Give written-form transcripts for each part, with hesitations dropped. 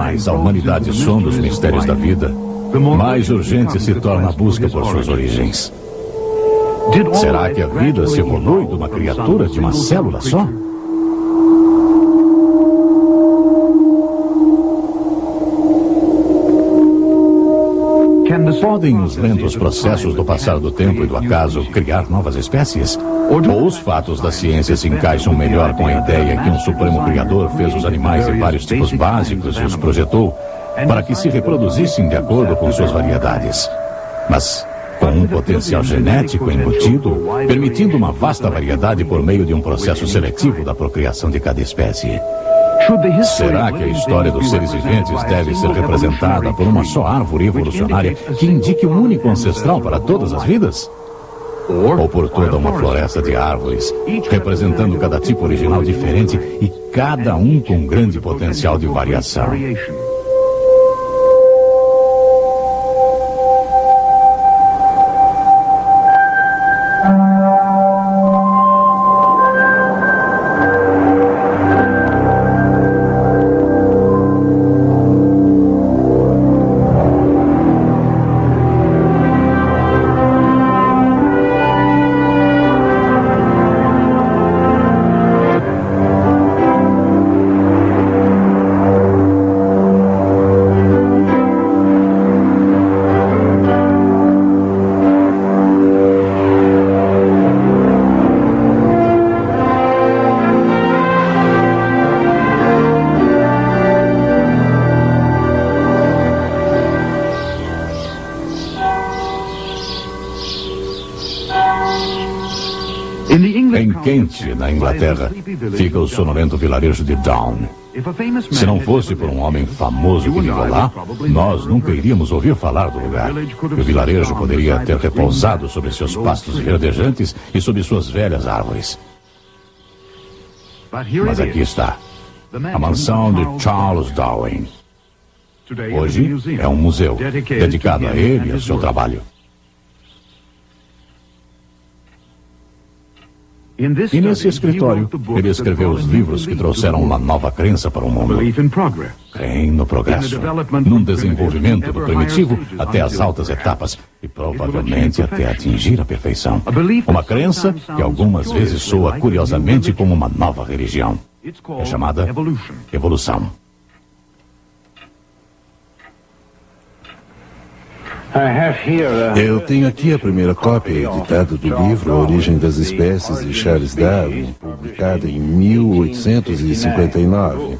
mais a humanidade sonda os mistérios da vida, mais urgente se torna a busca por suas origens. Será que a vida se evolui de uma criatura de uma célula só? Podem os lentos processos do passar do tempo e do acaso criar novas espécies? Ou os fatos da ciência se encaixam melhor com a ideia que um supremo criador fez os animais de vários tipos básicos e os projetou para que se reproduzissem de acordo com suas variedades, mas com um potencial genético embutido, permitindo uma vasta variedade por meio de um processo seletivo da procriação de cada espécie? Será que a história dos seres viventes deve ser representada por uma só árvore evolucionária que indique um único ancestral para todas as vidas? Ou por toda uma floresta de árvores, representando cada tipo original diferente e cada um com grande potencial de variação? Em Kent, na Inglaterra, fica o sonolento vilarejo de Down. Se não fosse por um homem famoso que viveu lá, nós nunca iríamos ouvir falar do lugar. O vilarejo poderia ter repousado sobre seus pastos verdejantes e sobre suas velhas árvores. Mas aqui está, a mansão de Charles Darwin. Hoje é um museu dedicado a ele e ao seu trabalho. E nesse escritório, ele escreveu os livros que trouxeram uma nova crença para o mundo. Creem no progresso, num desenvolvimento do primitivo até as altas etapas e provavelmente até atingir a perfeição. Uma crença que algumas vezes soa curiosamente como uma nova religião. É chamada evolução. Eu tenho aqui a primeira cópia editada do livro A Origem das Espécies de Charles Darwin, publicada em 1859.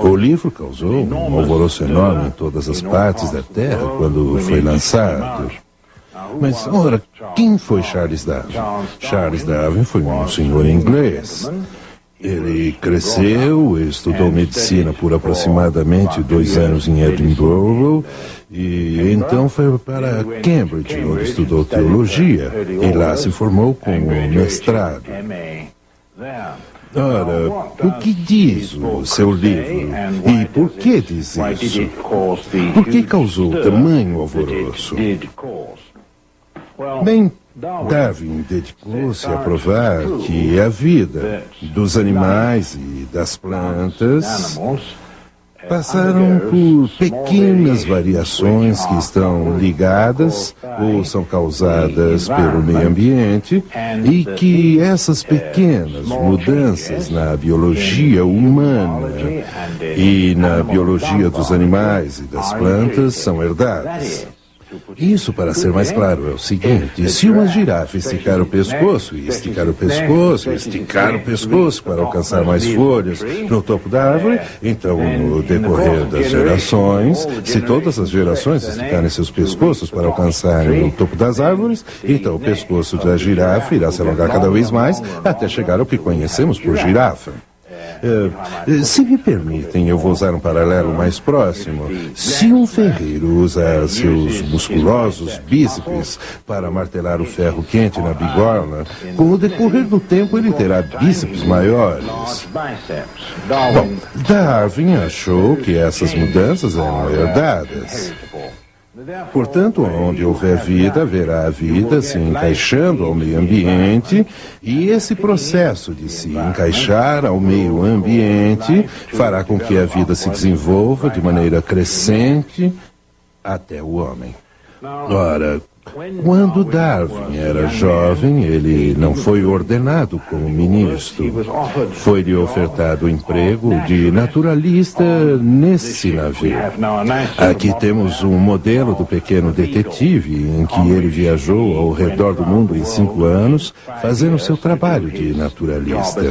O livro causou um alvoroço enorme em todas as partes da Terra quando foi lançado. Mas, ora, quem foi Charles Darwin? Charles Darwin foi um senhor inglês. Ele cresceu, estudou medicina por aproximadamente 2 anos em Edinburgh e então foi para Cambridge, onde estudou teologia e lá se formou como mestrado. Ora, o que diz o seu livro e por que diz isso? Por que causou tamanho alvoroço? Bem, Darwin dedicou-se a provar que a vida dos animais e das plantas passaram por pequenas variações que estão ligadas ou são causadas pelo meio ambiente e que essas pequenas mudanças na biologia humana e na biologia dos animais e das plantas são herdadas. Isso, para ser mais claro, é o seguinte: se uma girafa esticar o pescoço e esticar o pescoço e esticar o pescoço para alcançar mais folhas no topo da árvore, então, no decorrer das gerações, se todas as gerações esticarem seus pescoços para alcançarem o topo das árvores, então o pescoço da girafa irá se alongar cada vez mais até chegar ao que conhecemos por girafa. Se me permitem, eu vou usar um paralelo mais próximo. Se um ferreiro usa seus musculosos bíceps para martelar o ferro quente na bigorna, com o decorrer do tempo ele terá bíceps maiores. Bom, Darwin achou que essas mudanças eram herdadas. Portanto, onde houver vida, haverá a vida se encaixando ao meio ambiente, e esse processo de se encaixar ao meio ambiente fará com que a vida se desenvolva de maneira crescente até o homem. Ora, quando Darwin era jovem, ele não foi ordenado como ministro. Foi-lhe ofertado o emprego de naturalista nesse navio. Aqui temos um modelo do pequeno detetive, em que ele viajou ao redor do mundo em 5 anos, fazendo seu trabalho de naturalista.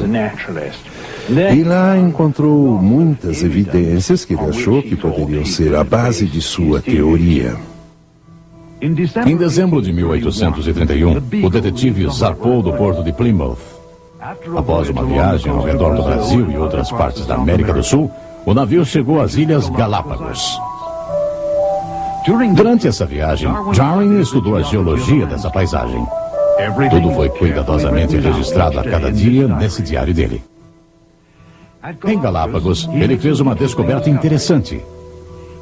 E lá encontrou muitas evidências que ele achou que poderiam ser a base de sua teoria. Em dezembro de 1831, o detetive zarpou do porto de Plymouth. Após uma viagem ao redor do Brasil e outras partes da América do Sul, o navio chegou às Ilhas Galápagos. Durante essa viagem, Darwin estudou a geologia dessa paisagem. Tudo foi cuidadosamente registrado a cada dia nesse diário dele. Em Galápagos, ele fez uma descoberta interessante.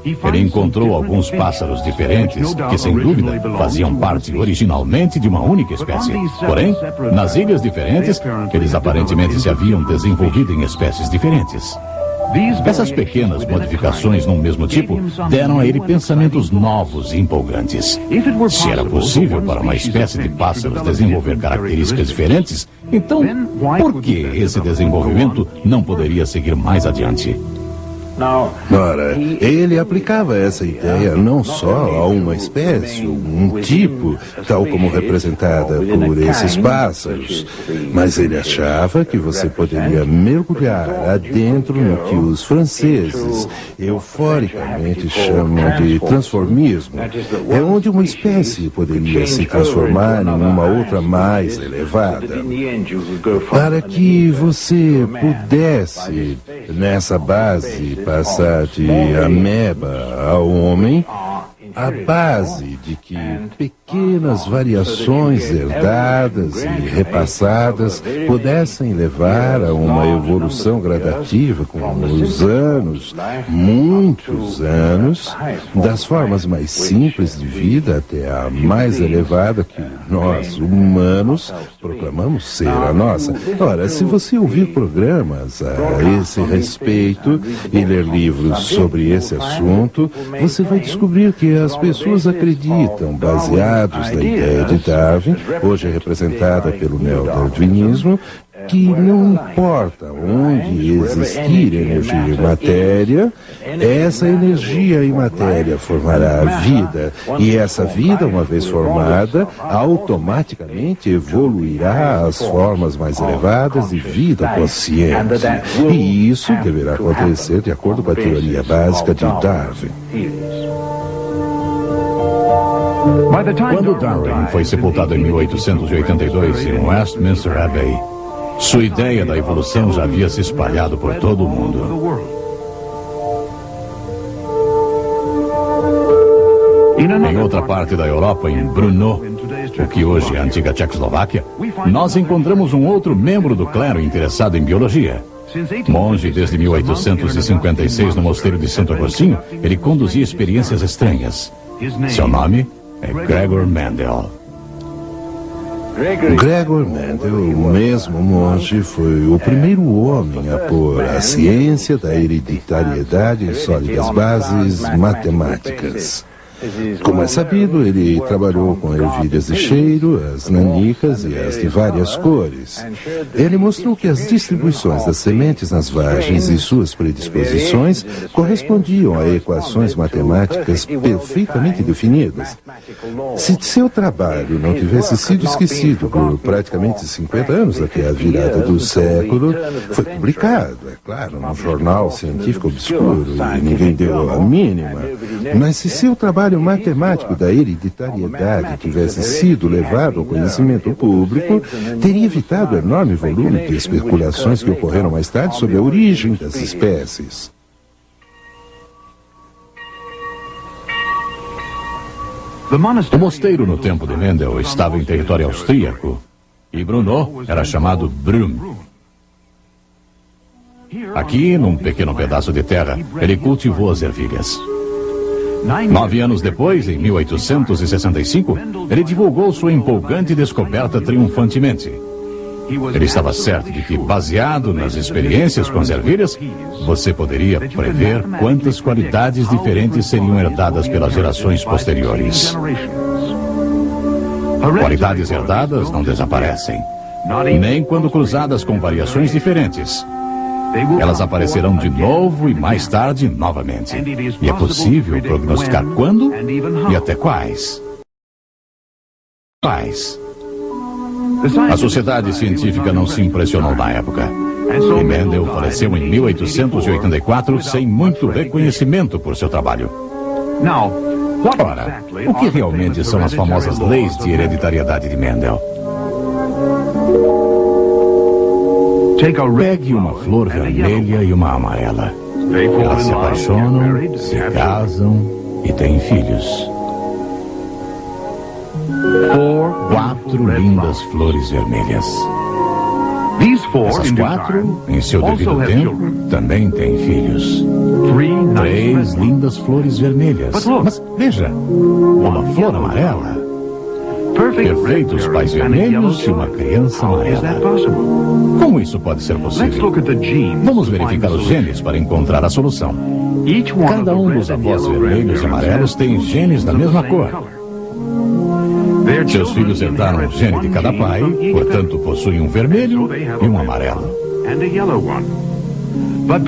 Ele encontrou alguns pássaros diferentes que, sem dúvida, faziam parte originalmente de uma única espécie. Porém, nas ilhas diferentes, eles aparentemente se haviam desenvolvido em espécies diferentes. Essas pequenas modificações num mesmo tipo deram a ele pensamentos novos e empolgantes. Se era possível para uma espécie de pássaros desenvolver características diferentes, então por que esse desenvolvimento não poderia seguir mais adiante? Ora, ele aplicava essa ideia não só a uma espécie, um tipo, tal como representada por esses pássaros, mas ele achava que você poderia mergulhar adentro no que os franceses euforicamente chamam de transformismo. É onde uma espécie poderia se transformar em uma outra mais elevada. Para que você pudesse, nessa base, passar de ameba ao homem, a base de que pequenas variações herdadas e repassadas pudessem levar a uma evolução gradativa com os anos, muitos anos, das formas mais simples de vida até a mais elevada que nós, humanos, proclamamos ser a nossa. Ora, se você ouvir programas a esse respeito e ler livros sobre esse assunto, você vai descobrir que as pessoas acreditam, baseados na ideia de Darwin, hoje representada pelo neodarwinismo, que não importa onde existir energia e matéria, essa energia e matéria formará a vida, e essa vida, uma vez formada, automaticamente evoluirá às formas mais elevadas de vida consciente. E isso deverá acontecer de acordo com a teoria básica de Darwin. Quando Darwin foi sepultado em 1882 em Westminster Abbey, sua ideia da evolução já havia se espalhado por todo o mundo. Em outra parte da Europa, em Brno, o que hoje é a antiga Tchecoslováquia, nós encontramos um outro membro do clero interessado em biologia. Monge desde 1856 no mosteiro de Santo Agostinho, ele conduzia experiências estranhas. Seu nome é Gregor Mendel. Gregor Mendel, o mesmo monge, foi o primeiro homem a pôr a ciência da hereditariedade em sólidas bases matemáticas. Como é sabido, ele trabalhou com ervilhas de cheiro, as nanicas e as de várias cores. Ele mostrou que as distribuições das sementes nas vagens e suas predisposições correspondiam a equações matemáticas perfeitamente definidas. Se seu trabalho não tivesse sido esquecido por praticamente 50 anos até a virada do século, foi publicado, é claro, num jornal científico obscuro e ninguém deu a mínima. Mas se seu trabalho matemático da hereditariedade tivesse sido levado ao conhecimento público, teria evitado o enorme volume de especulações que ocorreram mais tarde sobre a origem das espécies. O mosteiro no tempo de Mendel estava em território austríaco e Brno era chamado Brüm. Aqui, num pequeno pedaço de terra, ele cultivou as ervilhas. 9 anos depois, em 1865, ele divulgou sua empolgante descoberta triunfantemente. Ele estava certo de que, baseado nas experiências com as ervilhas, você poderia prever quantas qualidades diferentes seriam herdadas pelas gerações posteriores. Qualidades herdadas não desaparecem, nem quando cruzadas com variações diferentes. Elas aparecerão de novo e mais tarde novamente. E é possível prognosticar quando e até quais. A sociedade científica não se impressionou na época. E Mendel faleceu em 1884 sem muito reconhecimento por seu trabalho. Ora, o que realmente são as famosas leis de hereditariedade de Mendel? Pegue uma flor vermelha e uma amarela. Elas se apaixonam, se casam e têm filhos. 4 lindas flores vermelhas. Essas 4, em seu devido tempo, também têm filhos. 3 lindas flores vermelhas. Mas veja, uma flor amarela. Perfeitos pais vermelhos e uma criança amarela. Como isso pode ser possível? Vamos verificar os genes para encontrar a solução. Cada um dos avós vermelhos e amarelos tem genes da mesma cor. Seus filhos herdaram o gene de cada pai, portanto possuem um vermelho e um amarelo.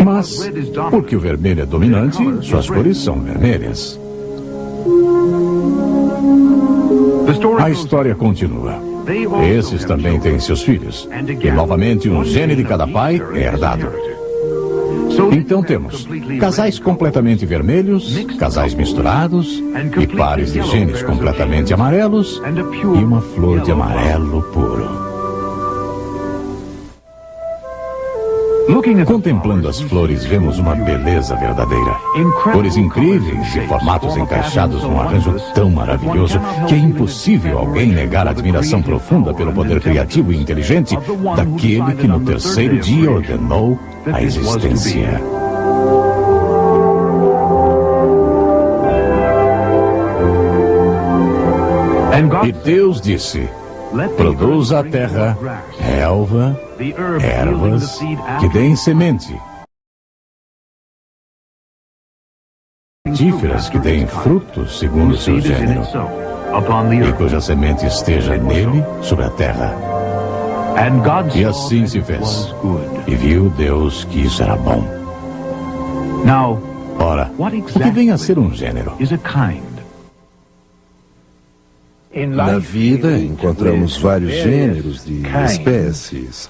Mas, porque o vermelho é dominante, suas cores são vermelhas. A história continua. Esses também têm seus filhos. E novamente um gene de cada pai é herdado. Então temos casais completamente vermelhos, casais misturados, e pares de genes completamente amarelos, e uma flor de amarelo puro. Contemplando as flores, vemos uma beleza verdadeira. Cores incríveis e formatos encaixados num arranjo tão maravilhoso que é impossível alguém negar a admiração profunda pelo poder criativo e inteligente daquele que no terceiro dia ordenou a existência. E Deus disse: produza a terra, relva, ervas, que deem semente, frutíferas que deem frutos segundo o seu gênero, e cuja semente esteja nele sobre a terra. E assim se fez. E viu Deus que isso era bom. Ora, o que vem a ser um gênero? Na vida, encontramos vários gêneros de espécies.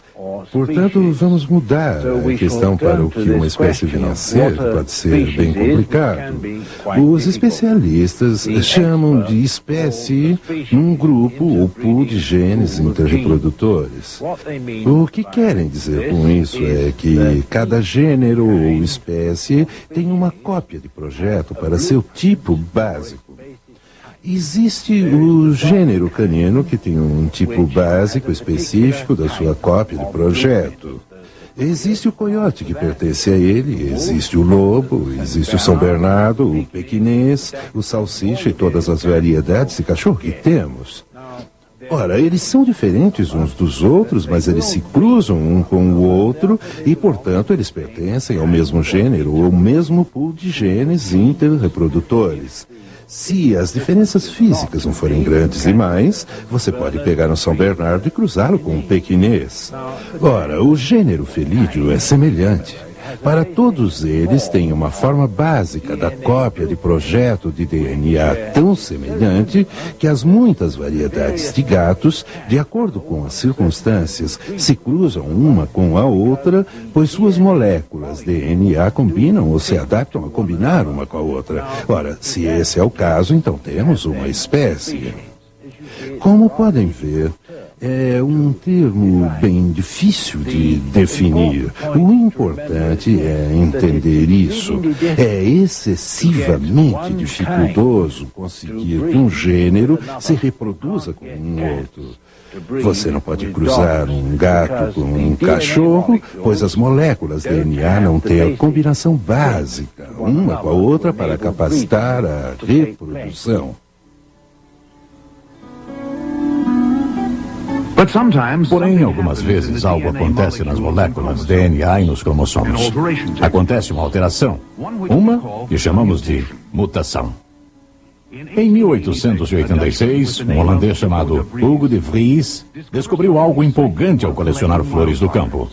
Portanto, vamos mudar a questão para o que uma espécie vem a ser, pode ser bem complicado. Os especialistas chamam de espécie um grupo ou pool de genes interreprodutores. O que querem dizer com isso é que cada gênero ou espécie tem uma cópia de projeto para seu tipo básico. Existe o gênero canino, que tem um tipo básico específico da sua cópia de projeto. Existe o coiote, que pertence a ele, existe o lobo, existe o São Bernardo, o pequinês, o salsicha e todas as variedades de cachorro que temos. Ora, eles são diferentes uns dos outros, mas eles se cruzam um com o outro e, portanto, eles pertencem ao mesmo gênero ou ao mesmo pool de genes interreprodutores. Se as diferenças físicas não forem grandes demais, você pode pegar um São Bernardo e cruzá-lo com um pequinês. Ora, o gênero felídeo é semelhante. Para todos eles, tem uma forma básica da cópia de projeto de DNA tão semelhante que as muitas variedades de gatos, de acordo com as circunstâncias, se cruzam uma com a outra, pois suas moléculas DNA combinam ou se adaptam a combinar uma com a outra. Ora, se esse é o caso, então temos uma espécie. Como podem ver, É um termo bem difícil de definir. O importante é entender isso. É excessivamente dificultoso conseguir que um gênero se reproduza com um outro. Você não pode cruzar um gato com um cachorro, pois as moléculas DNA não têm a combinação básica, uma com a outra, para capacitar a reprodução. Porém, algumas vezes algo acontece nas moléculas DNA e nos cromossomos. Acontece uma alteração, uma que chamamos de mutação. Em 1886, um holandês chamado Hugo de Vries descobriu algo empolgante ao colecionar flores do campo.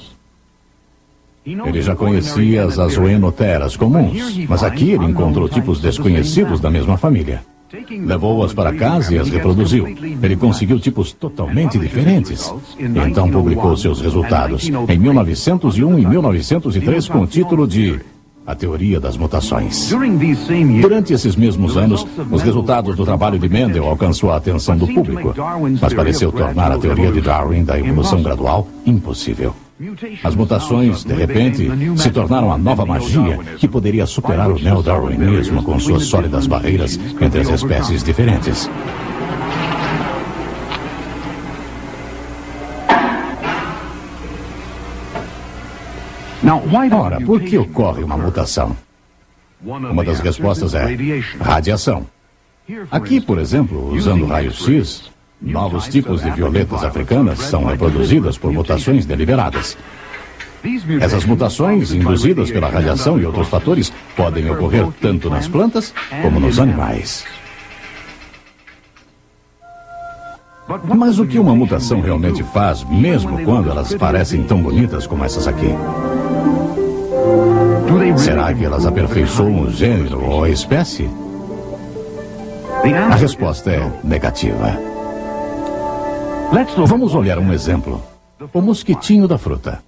Ele já conhecia as azoenoteras comuns, mas aqui ele encontrou tipos desconhecidos da mesma família. Levou-as para casa e as reproduziu. Ele conseguiu tipos totalmente diferentes. Então publicou seus resultados em 1901 e 1903 com o título de A Teoria das Mutações. Durante esses mesmos anos, os resultados do trabalho de Mendel alcançou a atenção do público, mas pareceu tornar a teoria de Darwin da evolução gradual impossível. As mutações, de repente, se tornaram a nova magia que poderia superar o neo-darwinismo com suas sólidas barreiras entre as espécies diferentes. Ora, por que ocorre uma mutação? Uma das respostas é radiação. Aqui, por exemplo, usando raios-x, novos tipos de violetas africanas são reproduzidas por mutações deliberadas. Essas mutações, induzidas pela radiação e outros fatores, podem ocorrer tanto nas plantas como nos animais. Mas o que uma mutação realmente faz, mesmo quando elas parecem tão bonitas como essas aqui? Será que elas aperfeiçoam o gênero ou a espécie? A resposta é negativa. Vamos olhar um exemplo. O mosquitinho da fruta.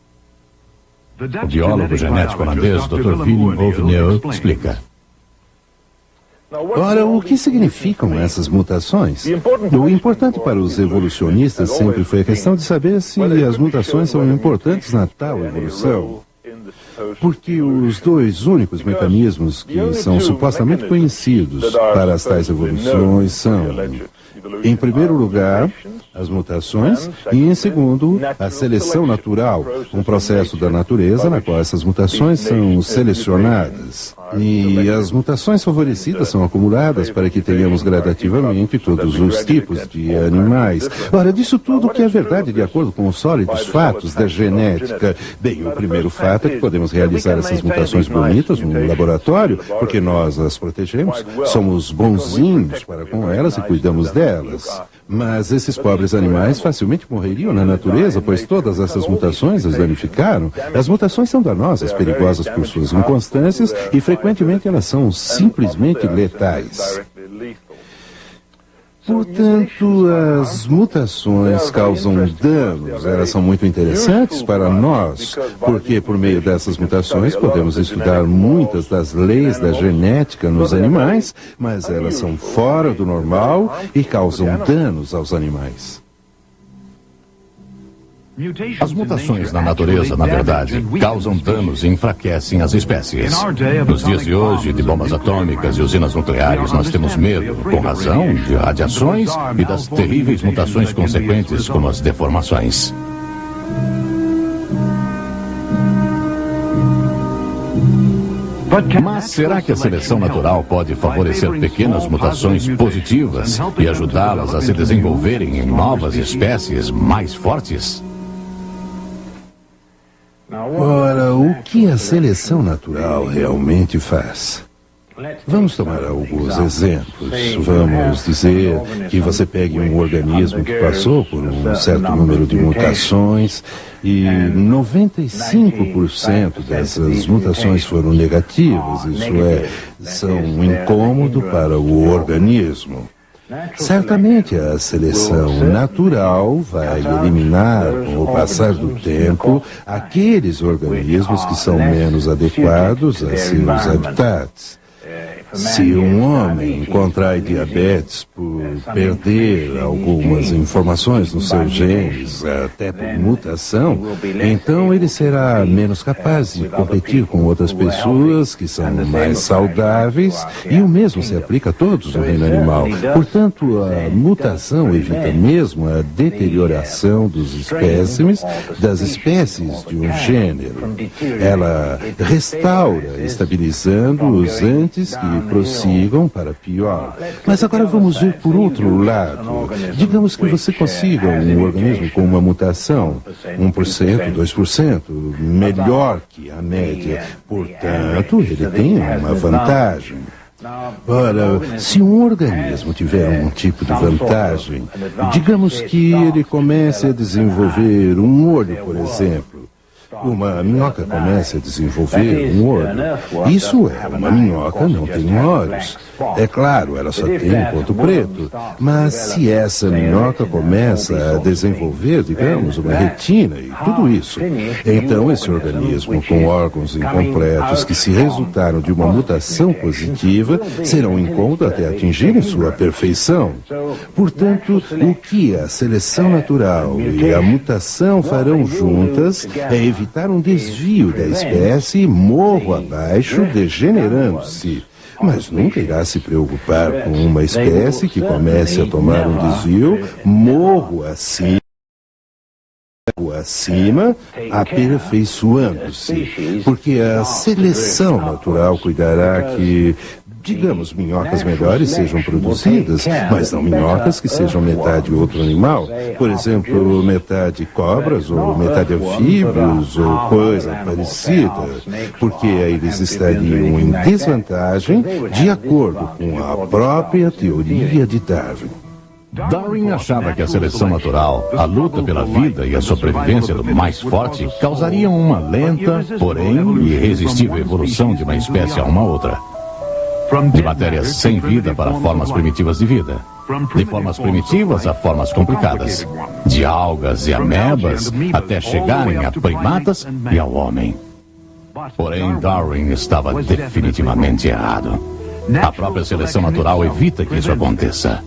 O biólogo genético holandês Dr. Willem Wolveneu explica. Ora, o que significam essas mutações? O importante para os evolucionistas sempre foi a questão de saber se as mutações são importantes na tal evolução. Porque os dois únicos mecanismos que são supostamente conhecidos para as tais evoluções são, em primeiro lugar, as mutações e, em segundo, a seleção natural, um processo da natureza na qual essas mutações são selecionadas. E as mutações favorecidas são acumuladas para que tenhamos gradativamente todos os tipos de animais. Ora, disso tudo que é verdade de acordo com os sólidos fatos da genética. Bem, o primeiro fato é que podemos realizar essas mutações bonitas no laboratório, porque nós as protegemos, somos bonzinhos para com elas e cuidamos delas. Mas esses pobres animais facilmente morreriam na natureza, pois todas essas mutações as danificaram. As mutações são danosas, perigosas por suas inconstâncias e frequentemente elas são simplesmente letais. Portanto, as mutações causam danos. Elas são muito interessantes para nós, porque por meio dessas mutações podemos estudar muitas das leis da genética nos animais, mas elas são fora do normal e causam danos aos animais. As mutações na natureza, na verdade, causam danos e enfraquecem as espécies. Nos dias de hoje, de bombas atômicas e usinas nucleares, nós temos medo, com razão, de radiações e das terríveis mutações consequentes, como as deformações. Mas será que a seleção natural pode favorecer pequenas mutações positivas e ajudá-las a se desenvolverem em novas espécies mais fortes? Ora, o que a seleção natural realmente faz? Vamos tomar alguns exemplos. Vamos dizer que você pegue um organismo que passou por um certo número de mutações e 95% dessas mutações foram negativas, isso é, são um incômodo para o organismo. Certamente a seleção natural vai eliminar, com o passar do tempo, aqueles organismos que são menos adequados a seus habitats. Se um homem contrai diabetes por perder algumas informações nos seus genes, até por mutação, então ele será menos capaz de competir com outras pessoas que são mais saudáveis, e o mesmo se aplica a todos no reino animal. Portanto, a mutação evita mesmo a deterioração dos espécimes, das espécies de um gênero. Ela restaura, estabilizando-os antes que prossigam para pior. Mas agora vamos ver por outro lado. Digamos que você consiga um organismo com uma mutação, 1%, 2%, melhor que a média. Portanto, ele tem uma vantagem. Ora, se um organismo tiver um tipo de vantagem, digamos que ele comece a desenvolver um olho, por exemplo. Uma minhoca começa a desenvolver um olho. Isso é, uma minhoca não tem olhos. É claro, ela só tem um ponto preto. Mas se essa minhoca começa a desenvolver, digamos, uma retina e tudo isso, então esse organismo com órgãos incompletos que se resultaram de uma mutação positiva serão incômodos até atingirem sua perfeição. Portanto, o que a seleção natural e a mutação farão juntas é evitar um desvio da espécie morro abaixo, degenerando-se. Mas nunca irá se preocupar com uma espécie que comece a tomar um desvio morro acima, aperfeiçoando-se. Porque a seleção natural cuidará que, digamos, minhocas melhores sejam produzidas, mas não minhocas que sejam metade outro animal. Por exemplo, metade cobras, ou metade anfíbios, ou coisa parecida. Porque eles estariam em desvantagem de acordo com a própria teoria de Darwin. Darwin achava que a seleção natural, a luta pela vida e a sobrevivência do mais forte causariam uma lenta, porém irresistível evolução de uma espécie a uma outra. De matérias sem vida para formas primitivas de vida. De formas primitivas a formas complicadas. De algas e amebas até chegarem a primatas e ao homem. Porém, Darwin estava definitivamente errado. A própria seleção natural evita que isso aconteça.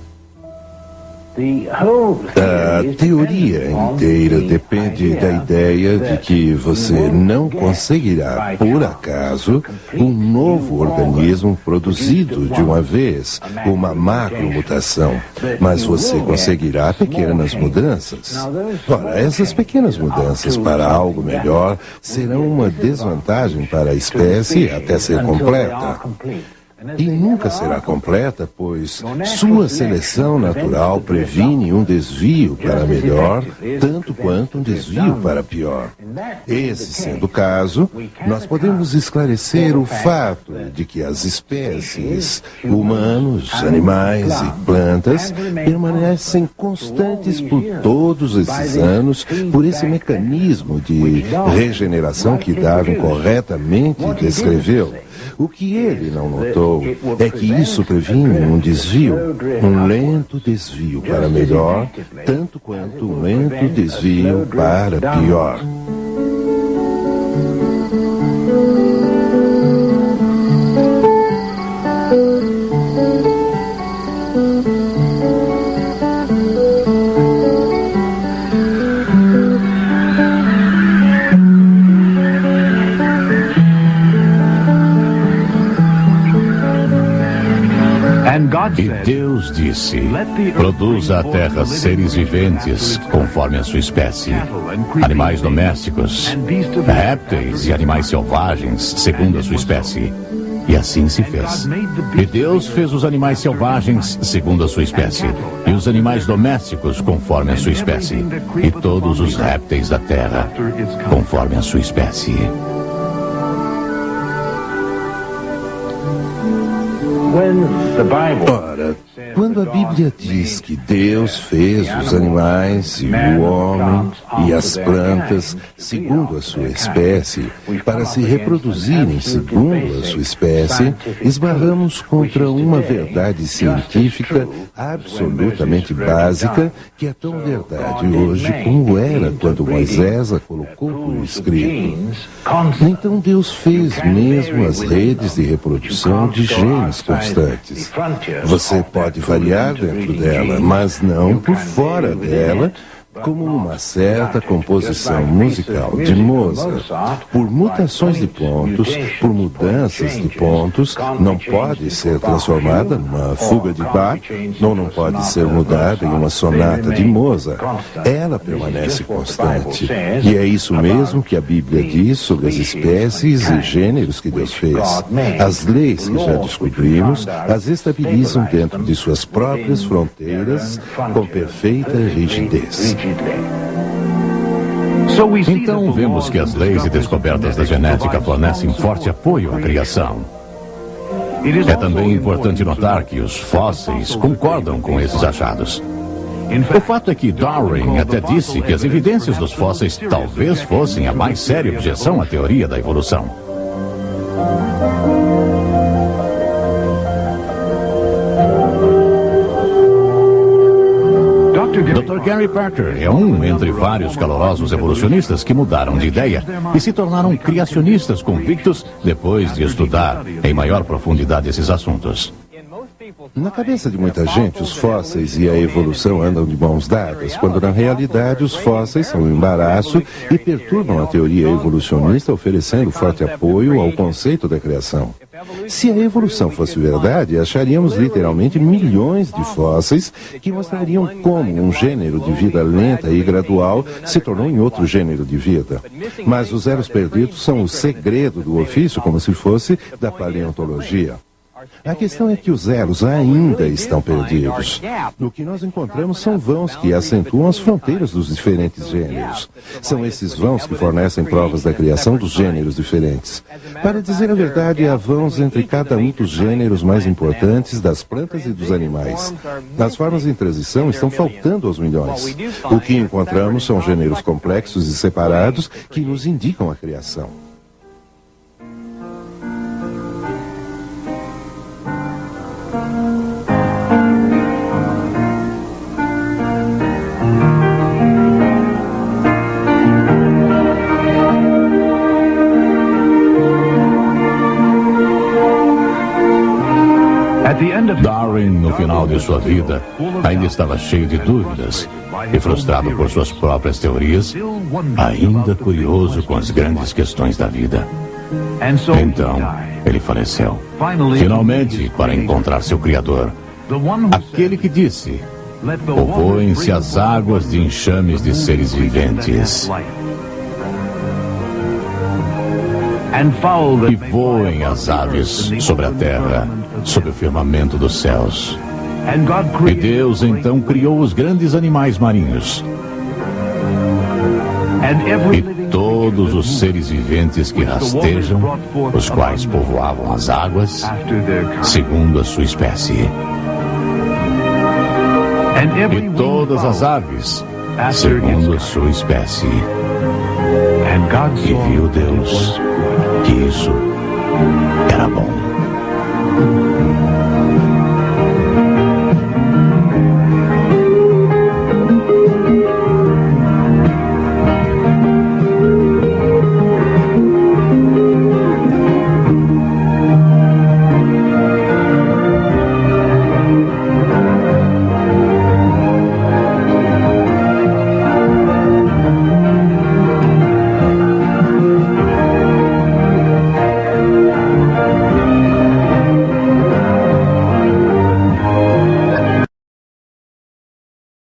A teoria inteira depende da ideia de que você não conseguirá, por acaso, um novo organismo produzido de uma vez, uma macromutação, mas você conseguirá pequenas mudanças. Ora, essas pequenas mudanças para algo melhor serão uma desvantagem para a espécie até ser completa. E nunca será completa, pois sua seleção natural previne um desvio para melhor, tanto quanto um desvio para pior. Esse sendo o caso, nós podemos esclarecer o fato de que as espécies, humanos, animais e plantas, permanecem constantes por todos esses anos, por esse mecanismo de regeneração que Darwin corretamente descreveu. O que ele não notou é que isso previne um desvio, um lento desvio para melhor, tanto quanto um lento desvio para pior. E Deus disse: produza a terra seres viventes conforme a sua espécie, animais domésticos, répteis e animais selvagens segundo a sua espécie. E assim se fez. E Deus fez os animais selvagens segundo a sua espécie, e os animais domésticos conforme a sua espécie, e todos os répteis da terra conforme a sua espécie. Ora, quando a Bíblia diz que Deus fez os animais e o homem e as plantas segundo a sua espécie, para se reproduzirem segundo a sua espécie, esbarramos contra uma verdade científica absolutamente básica, que é tão verdade hoje como era quando Moisés a colocou por escrito. Então Deus fez mesmo as redes de reprodução de genes constantes. Você pode variar dentro dela, mas não por fora dela, como uma certa composição musical de Mozart. Por mutações de pontos, por mudanças de pontos, não pode ser transformada numa fuga de Bach, ou não pode ser mudada em uma sonata de Mozart. Ela permanece constante. E é isso mesmo que a Bíblia diz sobre as espécies e gêneros que Deus fez. As leis que já descobrimos as estabilizam dentro de suas próprias fronteiras com perfeita rigidez. Então vemos que as leis e descobertas da genética fornecem forte apoio à criação. É também importante notar que os fósseis concordam com esses achados. O fato é que Darwin até disse que as evidências dos fósseis talvez fossem a mais séria objeção à teoria da evolução. Dr. Gary Parker é um entre vários calorosos evolucionistas que mudaram de ideia e se tornaram criacionistas convictos depois de estudar em maior profundidade esses assuntos. Na cabeça de muita gente, os fósseis e a evolução andam de mãos dadas, quando na realidade os fósseis são um embaraço e perturbam a teoria evolucionista, oferecendo forte apoio ao conceito da criação. Se a evolução fosse verdade, acharíamos literalmente milhões de fósseis que mostrariam como um gênero de vida lenta e gradual se tornou em outro gênero de vida. Mas os elos perdidos são o segredo do ofício, como se fosse da paleontologia. A questão é que os elos ainda estão perdidos. O que nós encontramos são vãos que acentuam as fronteiras dos diferentes gêneros. São esses vãos que fornecem provas da criação dos gêneros diferentes. Para dizer a verdade, há vãos entre cada um dos gêneros mais importantes das plantas e dos animais. As formas em transição estão faltando aos milhões. O que encontramos são gêneros complexos e separados que nos indicam a criação. Darwin, no final de sua vida, ainda estava cheio de dúvidas e frustrado por suas próprias teorias, ainda curioso com as grandes questões da vida. Então, ele faleceu. Finalmente, para encontrar seu Criador, aquele que disse: povoem-se as águas de enxames de seres viventes, e voem as aves sobre a terra, sob o firmamento dos céus. E Deus então criou os grandes animais marinhos e todos os seres viventes que rastejam, os quais povoavam as águas segundo a sua espécie. E todas as aves segundo a sua espécie. E viu Deus que isso era bom.